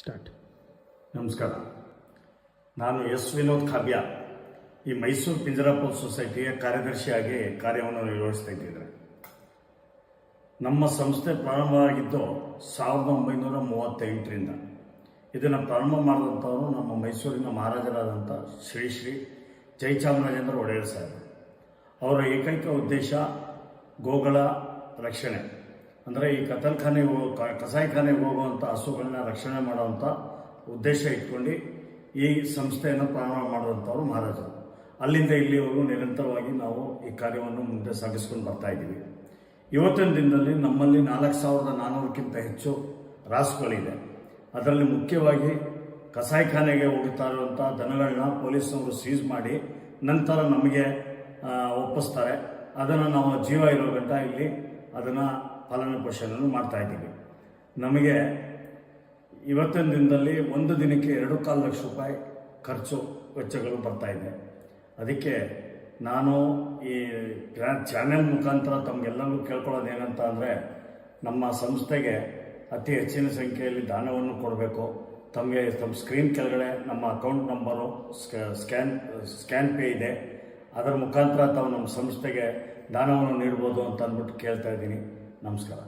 Start. ನಮಸ್ಕಾರ. ನಾನು S Vinod ಖಾಬ್ಯ, ಈ ಮೈಸೂರು ಪಿಂಜರಾಪುರ ಸೊಸೈಟಿಯ ಕಾರ್ಯದರ್ಶಿಯಾಗಿ ಕಾರ್ಯವನ್ನು ನಿರ್ವಹಿಸ್ತಾ ಇದ್ದಿದ್ದಾರೆ. ನಮ್ಮ ಸಂಸ್ಥೆ ಪ್ರಾರಂಭವಾಗಿದ್ದು 1938ರಿಂದ. ಇದನ್ನು ಪ್ರಾರಂಭ ಮಾಡಿದಂಥವರು ನಮ್ಮ ಮೈಸೂರಿನ ಮಹಾರಾಜರಾದಂಥ ಶ್ರೀ ಶ್ರೀ ಜಯಚಾಮರಾಜೇಂದ್ರ ಒಡೆಯರ್ ಸಾಹೇಬರು. ಅವರ ಏಕೈಕ ಉದ್ದೇಶ ಗೋಗಳ ರಕ್ಷಣೆ, ಅಂದರೆ ಈ ಕಸಾಯಿಖಾನೆಗೆ ಹೋಗುವಂಥ ಹಸುಗಳನ್ನ ರಕ್ಷಣೆ ಮಾಡುವಂಥ ಉದ್ದೇಶ ಇಟ್ಕೊಂಡು ಈ ಸಂಸ್ಥೆಯನ್ನು ಪ್ರಾರಂಭ ಮಾಡಿದಂಥವ್ರು ಮಹಾರಾಜರು. ಅಲ್ಲಿಂದ ಇಲ್ಲಿವರೆಗೂ ನಿರಂತರವಾಗಿ ನಾವು ಈ ಕಾರ್ಯವನ್ನು ಮುಂದೆ ಸಾಗಿಸ್ಕೊಂಡು ಬರ್ತಾ ಇದ್ದೀವಿ. ಇವತ್ತಿನ ದಿನದಲ್ಲಿ ನಮ್ಮಲ್ಲಿ 4400ಕ್ಕಿಂತ ಹೆಚ್ಚು ರಾಸುಗಳಿದೆ. ಅದರಲ್ಲಿ ಮುಖ್ಯವಾಗಿ ಕಸಾಯಿಖಾನೆಗೆ ಹೋಗ್ತಾ ಇರುವಂಥ ದನಗಳನ್ನ ಪೊಲೀಸ್ನವರು ಸೀಸ್ ಮಾಡಿ ನಂತರ ನಮಗೆ ಒಪ್ಪಿಸ್ತಾರೆ. ಅದನ್ನು ನಾವು ಜೀವ ಇರೋ ಗಂಟ ಇಲ್ಲಿ ಅದನ್ನು ಪಾಲನೆ ಪೋಷಣೆಯನ್ನು ಮಾಡ್ತಾ ಇದ್ದೀವಿ. ನಮಗೆ ಇವತ್ತಿನ ದಿನದಲ್ಲಿ ಒಂದು ದಿನಕ್ಕೆ 2.25 ಲಕ್ಷ ರೂಪಾಯಿ ಖರ್ಚು ವೆಚ್ಚಗಳು ಬರ್ತಾ ಇದೆ. ಅದಕ್ಕೆ ನಾನು ಈ ಚಾನೆಲ್ ಮುಖಾಂತರ ತಮಗೆಲ್ಲರಿಗೂ ಕೇಳ್ಕೊಳ್ಳೋದು ಏನಂತ ಅಂದರೆ, ನಮ್ಮ ಸಂಸ್ಥೆಗೆ ಅತಿ ಹೆಚ್ಚಿನ ಸಂಖ್ಯೆಯಲ್ಲಿ ದಾನವನ್ನು ಕೊಡಬೇಕು. ತಮ್ಮ ಸ್ಕ್ರೀನ್ ಕೆಳಗಡೆ ನಮ್ಮ ಅಕೌಂಟ್ ನಂಬರು ಸ್ಕ್ಯಾನ್ ಪೇ ಇದೆ. ಅದರ ಮುಖಾಂತರ ತಾವು ನಮ್ಮ ಸಂಸ್ಥೆಗೆ ದಾನವನ್ನು ನೀಡ್ಬೋದು ಅಂತ ಅಂದ್ಬಿಟ್ಟು ಕೇಳ್ತಾ ಇದ್ದೀನಿ. ನಮಸ್ಕಾರ.